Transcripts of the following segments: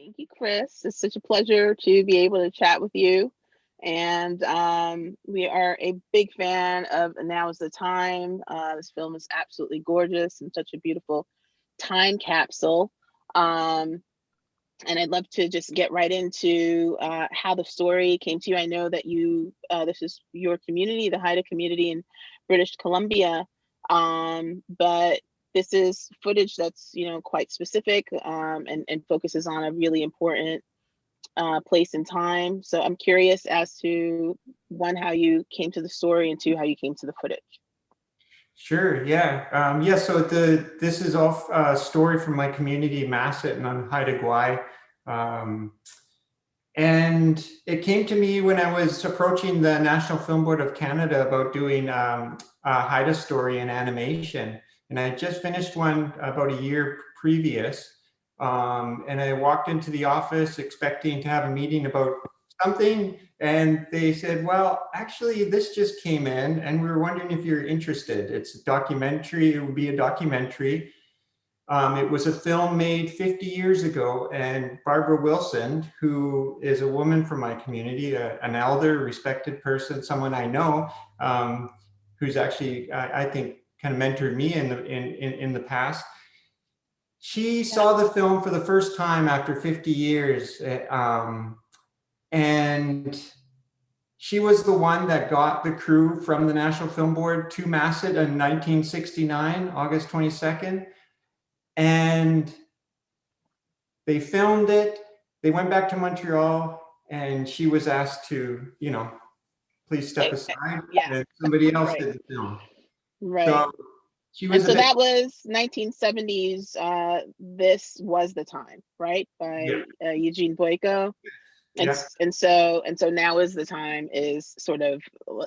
Thank you, Chris. It's such a pleasure to be able to chat with you. And we are a big fan of Now is the Time. This film is absolutely gorgeous and such a beautiful time capsule. Um, and I'd love to just get right into how the story came to you. I know that this is your community, the Haida community in British Columbia, but this is footage that's quite specific and focuses on a really important place and time. So I'm curious as to one, how you came to the story, and two, how you came to the footage. Sure. Yeah. Yeah. So this is off a story from my community, Masset, and I'm Haida Gwaii. And it came to me when I was approaching the National Film Board of Canada about doing a Haida story in animation. And I just finished one about a year previous. And I walked into the office expecting to have a meeting about something. And they said, well, actually, this just came in and we were wondering if you're interested. It's a documentary. It would be a documentary. It was a film made 50 years ago, and Barbara Wilson, who is a woman from my community, an elder, respected person, someone I know, who's actually, I think, kind of mentored me in the past. She saw the film for the first time after 50 years, and she was the one that got the crew from the National Film Board to Masset in 1969, August 22nd. And they filmed it. They went back to Montreal, and she was asked to, please step aside. Yeah. And somebody else did the film. Right. So she was. And so that was 1970s. This was the time, right? By Eugene Boyko. And so Now is the Time is sort of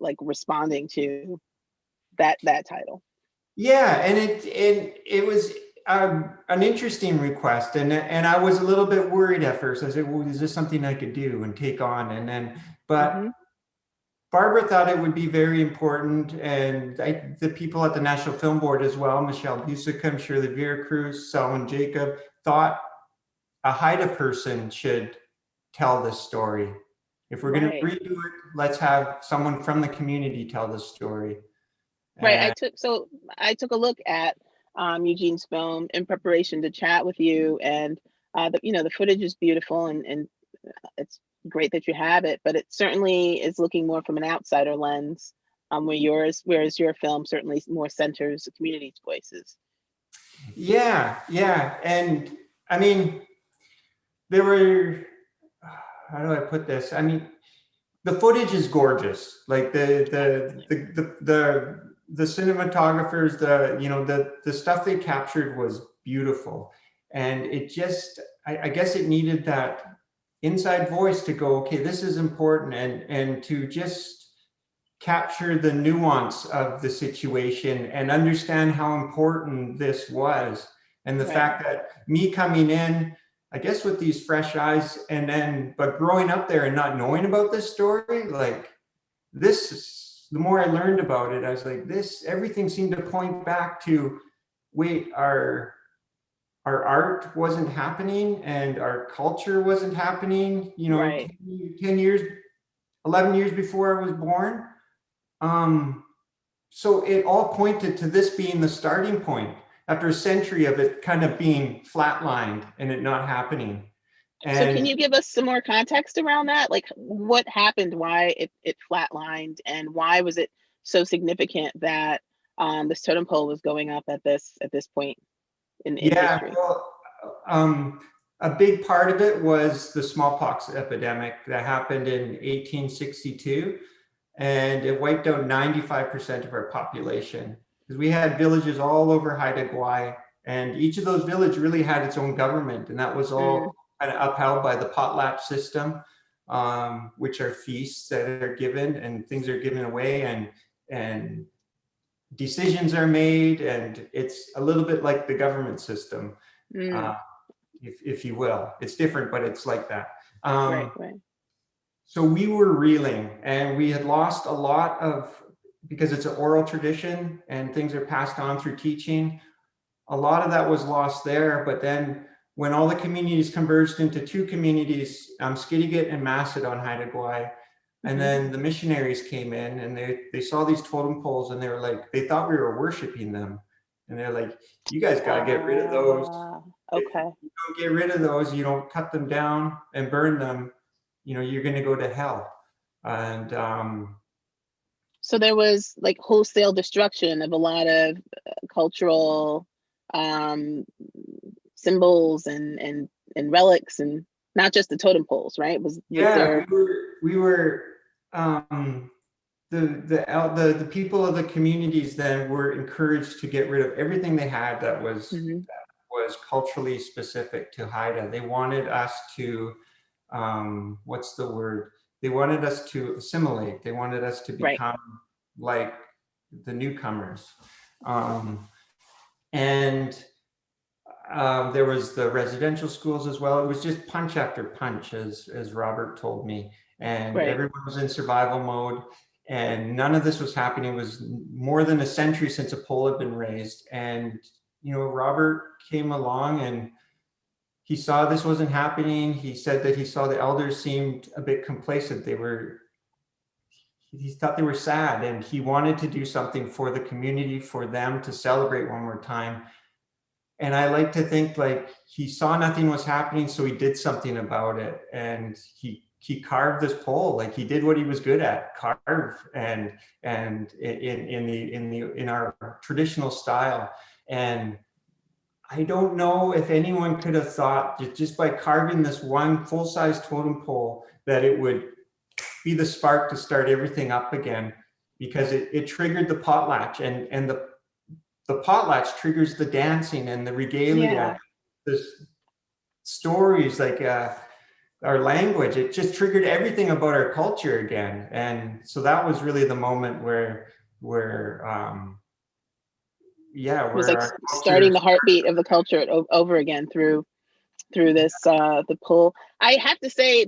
like responding to that title. Yeah, and it was an interesting request, and I was a little bit worried at first. I said, well, is this something I could do and take on? And then, but Barbara thought it would be very important, and the people at the National Film Board as well, Michelle Busicum, Shirley Veracruz, Selwyn Jacob, thought a Haida person should tell this story. If we're going to redo it, let's have someone from the community tell this story. Right. I took a look at Eugene's film in preparation to chat with you, and the footage is beautiful, and it's great that you have it, but it certainly is looking more from an outsider lens, whereas your film certainly more centers the community's voices. Yeah, and I mean, there were, how do I put this? I mean, the footage is gorgeous. Like the cinematographers, the stuff they captured was beautiful, and it just, I guess it needed that inside voice to go, okay, this is important, and to just capture the nuance of the situation and understand how important this was, and the fact that me coming in, I guess, with these fresh eyes, but growing up there and not knowing about this story, like this, the more I learned about it, I was like, everything seemed to point back to, wait, our art wasn't happening and our culture wasn't happening, 10 years, 11 years before I was born. So it all pointed to this being the starting point after a century of it kind of being flatlined and it not happening. And so can you give us some more context around that? Like what happened, why it flatlined, and why was it so significant that this totem pole was going up at this point in history? Well, a big part of it was the smallpox epidemic that happened in 1862, and it wiped out 95% of our population. Because we had villages all over Haida Gwaii, and each of those villages really had its own government, and that was all kind of upheld by the potlatch system, which are feasts that are given and things are given away, and decisions are made, and it's a little bit like the government system, if you will. It's different, but it's like that. Right. So we were reeling, and we had lost a lot of, because it's an oral tradition and things are passed on through teaching. A lot of that was lost there, but then when all the communities converged into two communities, Skidegate and Macedon, Haida Gwaii. And then the missionaries came in and they saw these totem poles and they were like, they thought we were worshiping them. And they're like, you guys got to get rid of those. Okay. If you don't get rid of those, you don't cut them down and burn them, you know, you're going to go to hell. And so there was like wholesale destruction of a lot of cultural symbols and relics, and not just the totem poles, right? Was there? we were the people of the communities then were encouraged to get rid of everything they had that was culturally specific to Haida. They wanted us to what's the word? They wanted us to assimilate. They wanted us to become like the newcomers. And there was the residential schools as well. It was just punch after punch, as Robert told me. And everyone was in survival mode. And none of this was happening. It was more than a century since a pole had been raised. And, you know, Robert came along and he saw this wasn't happening. He said that he saw the elders seemed a bit complacent. He thought they were sad, and he wanted to do something for the community, for them to celebrate one more time. And I like to think like he saw nothing was happening, so he did something about it. And he carved this pole, like he did what he was good at, carve and in our traditional style. And I don't know if anyone could have thought that just by carving this one full-size totem pole that it would be the spark to start everything up again, because it triggered the potlatch, and the potlatch triggers the dancing and the regalia, the stories, like our language. It just triggered everything about our culture again. And so that was really the moment where it was like starting the heartbeat of the culture over again through this the pull. I have to say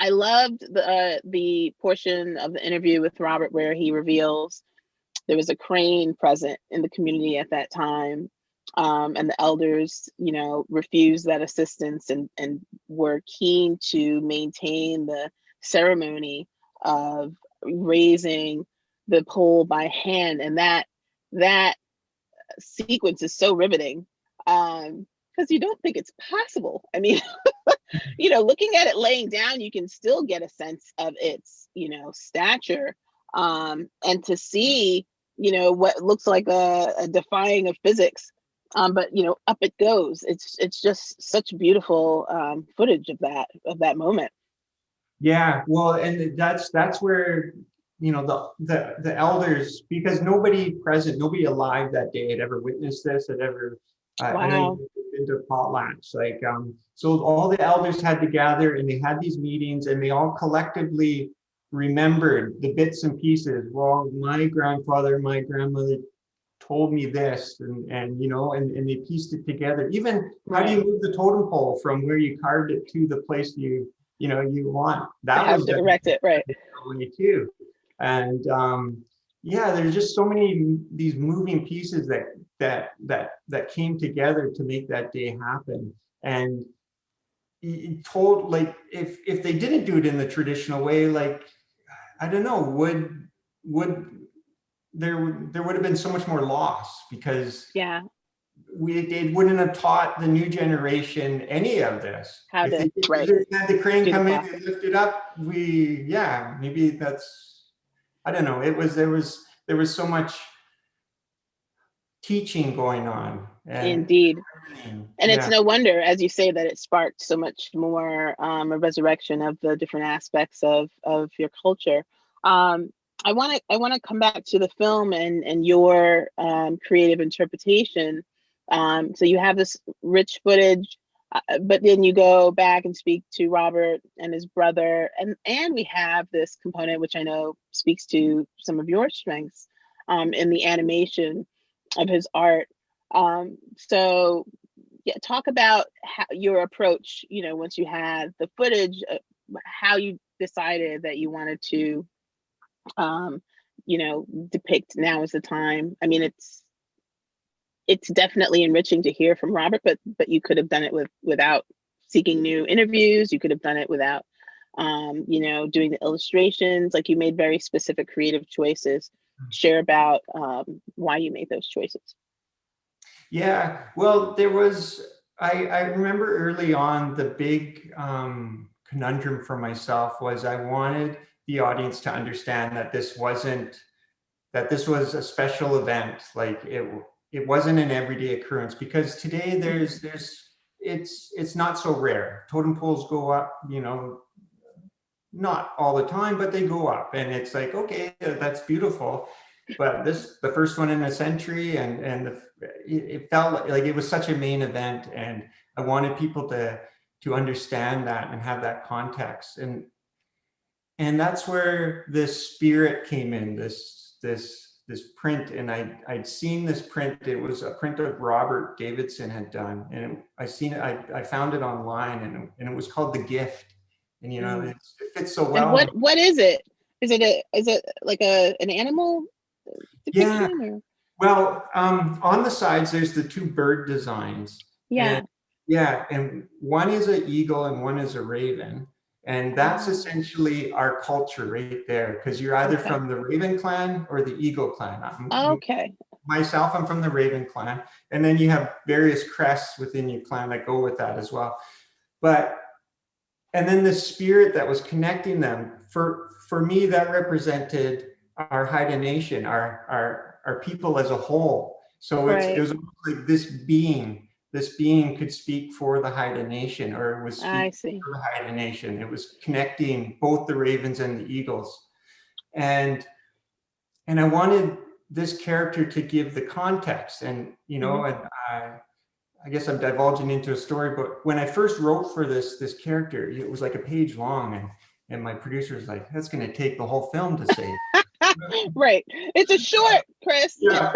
I loved the portion of the interview with Robert where he reveals there was a crane present in the community at that time, and the elders, you know, refused that assistance and were keen to maintain the ceremony of raising the pole by hand. And that sequence is so riveting, because you don't think it's possible. I mean, you know, looking at it laying down, you can still get a sense of its, you know, stature, and to see, you know, what looks like a defying of physics, but you know, up it goes. It's just such beautiful footage of that moment. Yeah, well, and that's where, you know, the elders, because nobody present, nobody alive that day had ever witnessed this, had ever Wow. into potlatch. Like, so all the elders had to gather and they had these meetings and they all collectively remembered the bits and pieces. Well, my grandfather, my grandmother told me this, and you know, and they pieced it together. Even how do you move the totem pole from where you carved it to the place you want? That Have was to erect it, right? too. And yeah, there's just so many these moving pieces that came together to make that day happen. And he told, like, if they didn't do it in the traditional way, like, I don't know, would there would have been so much more loss, because it wouldn't have taught the new generation any of this. How if to they had the crane come in and lift it up, maybe that's, I don't know. There was so much teaching going on. Indeed. And it's no wonder, as you say, that it sparked so much more a resurrection of the different aspects of your culture. I want to come back to the film and your creative interpretation. So you have this rich footage, but then you go back and speak to Robert and his brother, and we have this component which I know speaks to some of your strengths in the animation of his art. So yeah, talk about how your approach, you know, once you had the footage, how you decided that you wanted to you know, depict Now Is the Time. I mean, it's definitely enriching to hear from Robert, but you could have done it without seeking new interviews. You could have done it without, you know, doing the illustrations. Like, you made very specific creative choices. Share about why you made those choices. Yeah, well, there was, I remember early on, the big conundrum for myself was I wanted the audience to understand that this wasn't, that this was a special event. Like, it wasn't an everyday occurrence, because today it's not so rare. Totem poles go up, you know, not all the time, but they go up, and it's like, okay, that's beautiful. But this, the first one in a century, and it felt like it was such a main event, and I wanted people to understand that and have that context, and that's where this spirit came in, this print. And I'd seen this print. It was a print of Robert Davidson had done, and I found it online, and it was called The Gift. And, you know, it fits so And well. what is it? Is it like an animal depiction? Yeah. Or? Well, on the sides, there's the two bird designs. Yeah. And yeah, and one is an eagle and one is a raven. And that's essentially our culture right there, because you're either from the Raven clan or the Eagle clan. Okay. Myself, I'm from the Raven clan. And then you have various crests within your clan that go with that as well. And then the spirit that was connecting them, for me, that represented our Haida Nation, our people as a whole. So it was like this being could speak for the Haida Nation, or was speaking for the Haida Nation. It was connecting both the ravens and the eagles. And I wanted this character to give the context. And, you know, and I guess I'm divulging into a story, but when I first wrote for this character, it was like a page long, and my producer was like, "That's going to take the whole film to say." Right. It's a short, Chris. Yeah.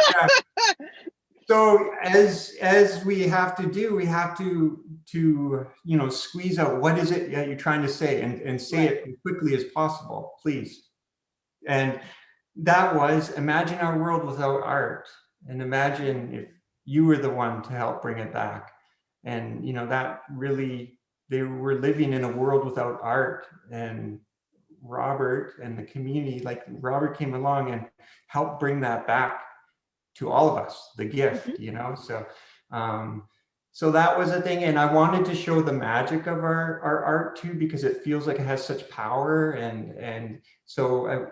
So as we have to do, we have to you know, squeeze out what is it that you're trying to say, and say it as quickly as possible, please. And that was, imagine our world without art, and imagine if you were the one to help bring it back. And, you know, that really, they were living in a world without art. And Robert and the community, like Robert came along and helped bring that back to all of us, the gift, you know. So that was a thing. And I wanted to show the magic of our art too, because it feels like it has such power. And so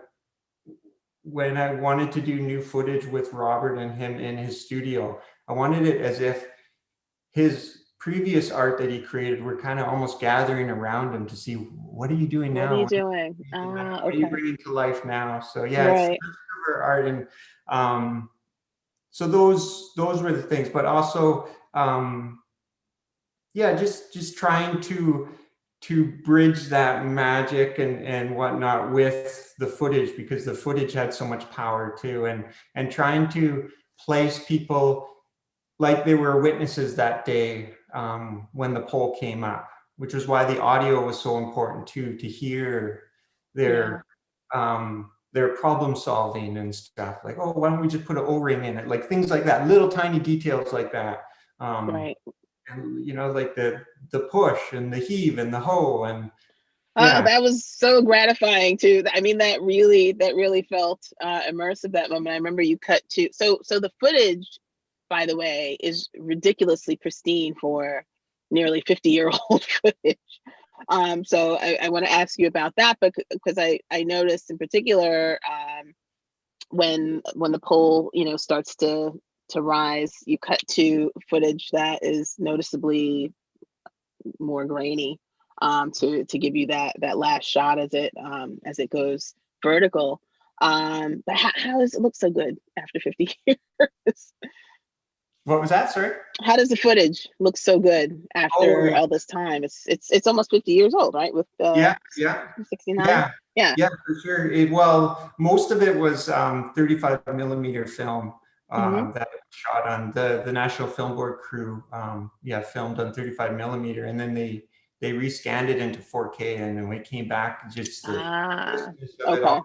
when I wanted to do new footage with Robert and him in his studio, I wanted it as if his previous art that he created were kind of almost gathering around him to see, what are you doing now? What are you doing? What are you bringing to life now? So yeah, it's cover art. And so those were the things, but also, yeah, just trying to bridge that magic and whatnot with the footage, because the footage had so much power too, and trying to place people like they were witnesses that day when the pole came up, which was why the audio was so important too, to hear their problem solving and stuff. Like, oh, why don't we just put an O-ring in it? Like things like that, little tiny details like that. And, you know, like the push and the heave and the hoe, and that was so gratifying too. I mean, that really felt immersive, that moment. I remember you cut to, so the footage, by the way, is ridiculously pristine for nearly 50-year-old footage. So I want to ask you about that, because I noticed in particular, when the pole, you know, starts to rise, you cut to footage that is noticeably more grainy, to give you that last shot as it goes vertical. But how does it look so good after 50 years? What was that, sorry? How does the footage look so good after all this time? It's almost 50 years old, right? With 69. Yeah, for sure. Well, most of it was 35 millimeter film that shot on. The National Film Board crew filmed on 35 millimeter, and then they rescanned it into 4K, and then we came back, just the crispness of it all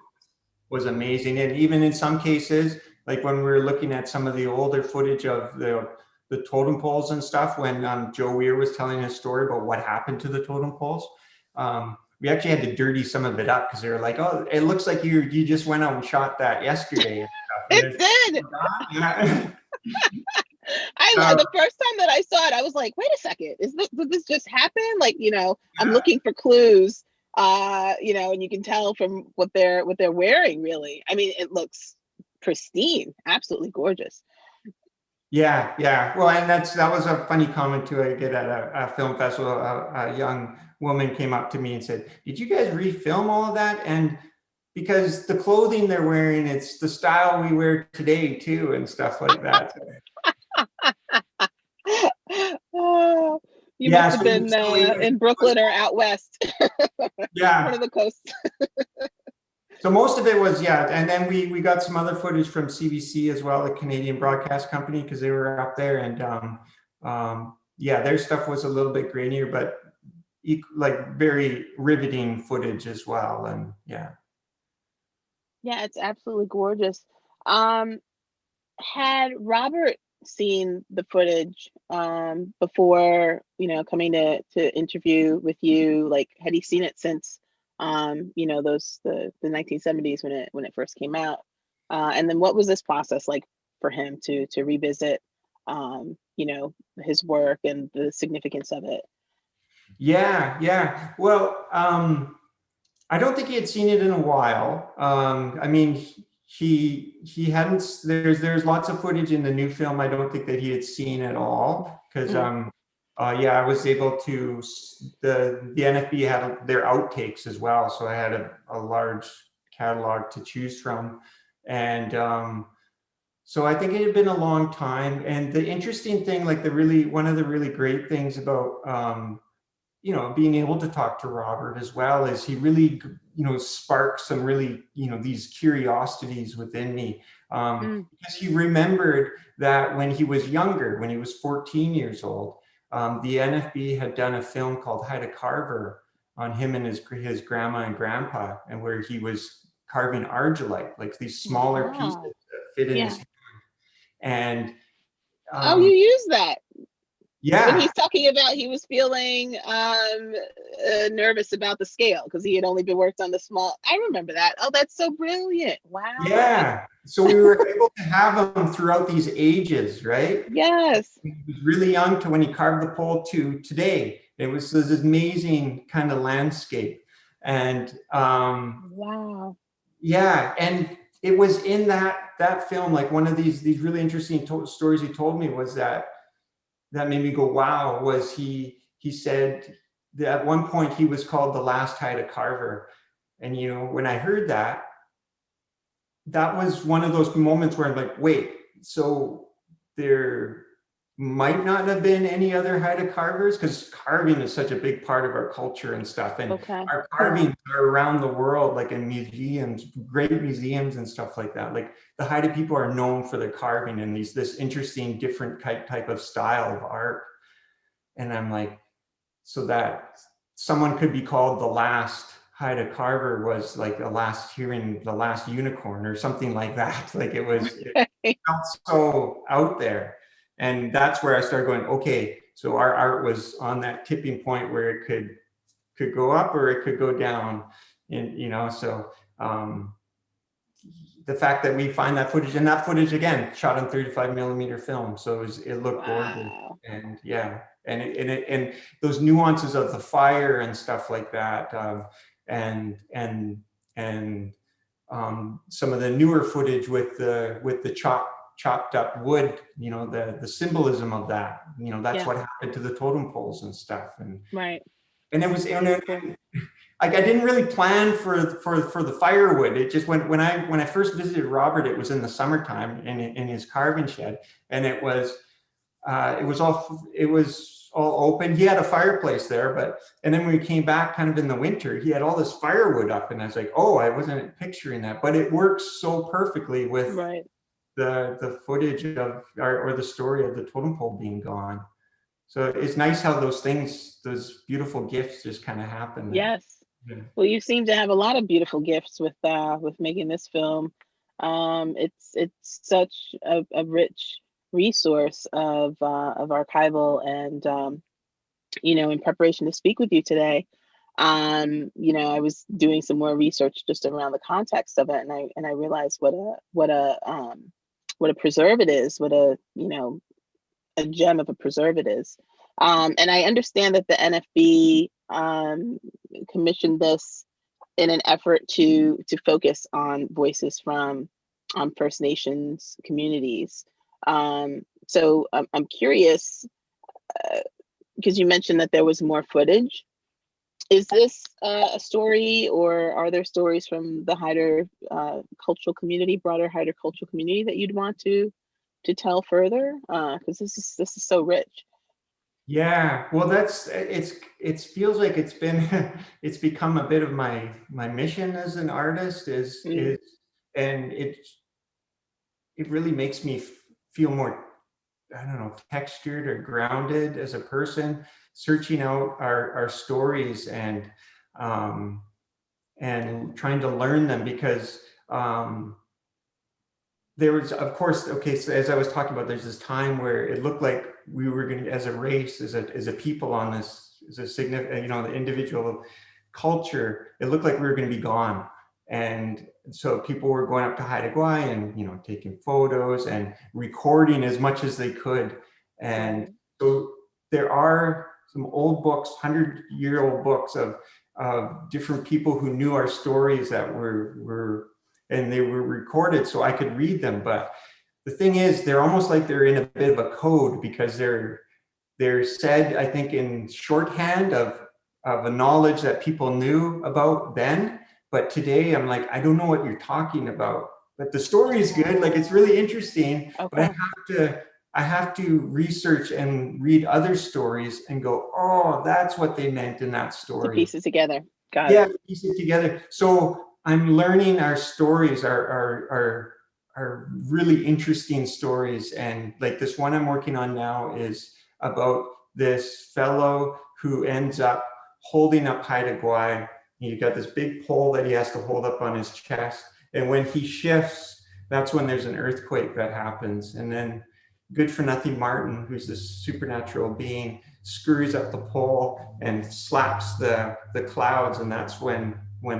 was amazing. And even in some cases, like when we were looking at some of the older footage of the totem poles and stuff, when youre was telling a story about what happened to the totem poles. We actually had to dirty some of it up because they were like, "Oh, it looks like you just went out and shot that yesterday." And stuff. And It did. yeah. The first time that I saw it, I was like, wait a second, did this just happen? Like, I'm Yeah. looking for clues, and you can tell from what they're wearing, really. I mean, it looks pristine, absolutely gorgeous. Yeah. Well, and that was a funny comment too. I did at a film festival. A young woman came up to me and said, "Did you guys refilm all of that?" And because the clothing they're wearing, it's the style we wear today too, and stuff like that. Oh, you must have been in Brooklyn or out west. Yeah. One of the coasts. So most of it was, and then we got some other footage from CBC as well, the Canadian Broadcast Company, because they were up there, and their stuff was a little bit grainier, but like very riveting footage as well, and yeah. Yeah, it's absolutely gorgeous. Had Robert seen the footage before, coming to interview with you? Like, had he seen it since the 1970s when it first came out? And then what was this process like for him to revisit his work and the significance of it? Yeah. Well, I don't think he had seen it in a while. I mean, he hadn't. There's lots of footage in the new film I don't think that he had seen at all, because I was able to. The NFB had their outtakes as well, so I had a large catalog to choose from, and so I think it had been a long time. And the interesting thing, like one of the really great things about being able to talk to Robert as well is he really, sparked some really, these curiosities within me. Because he remembered that when he was younger, when he was 14 years old, the NFB had done a film called Haida Carver on him and his grandma and grandpa, and where he was carving argillite, like these smaller pieces that fit in his hand. And you use that. Yeah. When he's talking about he was feeling nervous about the scale because he had only been worked on the small. I remember that. Oh, that's so brilliant. Wow. Yeah. So we were able to have him throughout these ages, right? Yes. He was really young to when he carved the pole to today. It was this amazing kind of landscape. And wow. Yeah. And it was in that film, like one of these really interesting stories he told me was that made me go, wow, was he said that at one point he was called the last Haida carver. And, when I heard that was one of those moments where I'm like, wait, so there might not have been any other Haida carvers, because carving is such a big part of our culture and stuff. And our carvings are around the world, like in museums, great museums and stuff like that. Like the Haida people are known for their carving and this interesting, different type of style of art. And I'm like, so that someone could be called the last Haida carver was like the last unicorn or something like that. Like it felt so out there. And that's where I started going, okay, so our art was on that tipping point where it could go up or it could go down. And, so the fact that we find that footage, and that footage again, shot on 35mm film. So it looked gorgeous. And yeah. And those nuances of the fire and stuff like that. And some of the newer footage with the chopped up wood, the symbolism of that, that's what happened to the totem poles and stuff. And and it was like I didn't really plan for the firewood. It just when I first visited Robert, it was in the summertime in his carving shed, and it was all open. He had a fireplace there, and then when we came back kind of in the winter, he had all this firewood up, and I was like, oh, I wasn't picturing that, but it works so perfectly with the footage of or the story of the totem pole being gone. So it's nice how those beautiful gifts just kind of happen. Yes. Yeah. Well, you seem to have a lot of beautiful gifts with making this film. It's such a rich resource of archival, and in preparation to speak with you today, I was doing some more research just around the context of it, and I realized what a preserve it is, what a gem of a preserve it is. And I understand that the NFB commissioned this in an effort to focus on voices from First Nations communities. So I'm curious, because you mentioned that there was more footage. Is this a story, or are there stories from the Haida cultural community, broader Haida cultural community, that you'd want to tell further? Because this is so rich. Yeah, well, it feels like it's been it's become a bit of my mission as an artist Mm, and it really makes me feel more, I don't know, textured or grounded as a person, searching out our stories um, and trying to learn them, because there was, of course, okay, so as I was talking about, there's this time where it looked like we were going to, as a race, as a people on this, as a significant, the individual culture, it looked like we were going to be gone. And so people were going up to Haida Gwaii and, taking photos and recording as much as they could. And right. so there are some old books, 100-year-old books of different people who knew our stories that were and they were recorded so I could read them. But the thing is, they're almost like they're in a bit of a code, because they're said, I think, in shorthand of a knowledge that people knew about then. But today I'm like, I don't know what you're talking about. But the story is good. Like, it's really interesting, but Okay. I have to research and read other stories and go, oh, that's what they meant in that To story. piece it together. Got Yeah, it. piece it together. So I'm learning our stories, are really interesting stories. And like this one I'm working on now is about this fellow who ends up holding up Haida Gwaii. He got this big pole that he has to hold up on his chest. And when he shifts, that's when there's an earthquake that happens. And then Good for Nothing Martin, who's this supernatural being, screws up the pole and slaps the clouds, and that's when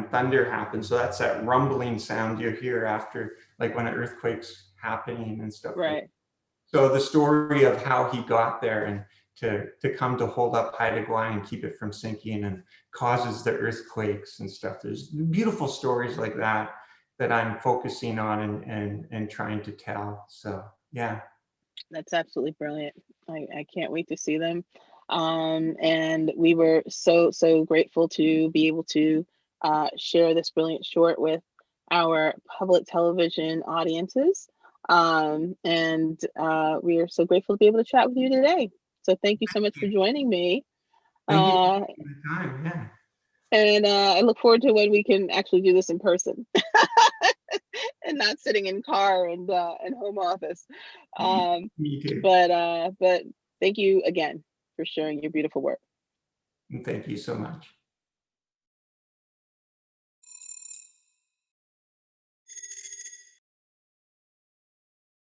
thunder happens. So that's that rumbling sound you hear after, like, when an earthquake's happening and stuff like that. Right. So the story of how he got there and to come to hold up Haida Gwaii and keep it from sinking and causes the earthquakes and stuff. There's beautiful stories like that that I'm focusing on and trying to tell. So yeah. That's absolutely brilliant. I can't wait to see them. And we were so grateful to be able to share this brilliant short with our public television audiences. And we are so grateful to be able to chat with you today. So thank you so much for joining me. Thank you so Uh, much for the time. Yeah. and I look forward to when we can actually do this in person and not sitting in car and home office. Um, Me too. but thank you again for sharing your beautiful work. And thank you so much.